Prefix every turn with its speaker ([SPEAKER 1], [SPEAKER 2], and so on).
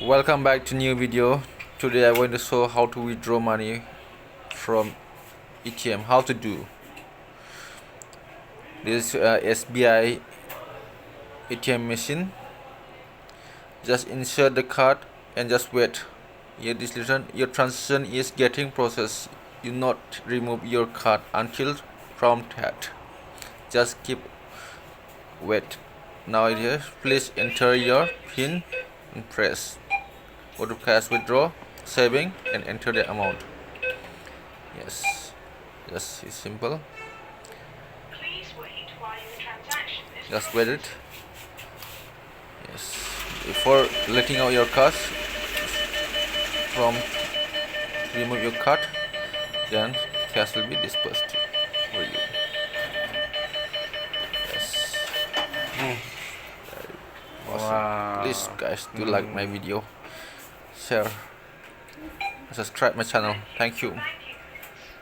[SPEAKER 1] Welcome back to new video. Today I want to show how to withdraw money from ATM. How to do this SBI ATM machine. Just insert the card and just wait. Here this return, your transaction is getting processed. You not remove your card until prompted. Just keep wait. Now here, please enter your PIN and press. Go to cash withdraw, saving, and enter the amount. Yes, just it's simple.
[SPEAKER 2] Please wait while the transaction is
[SPEAKER 1] Just wait it. Yes, before letting out your cash, from remove your card, then cash will be dispersed for you. Yes. Awesome.
[SPEAKER 3] Wow.
[SPEAKER 1] Please guys do like my video, share, subscribe my channel. Thank you.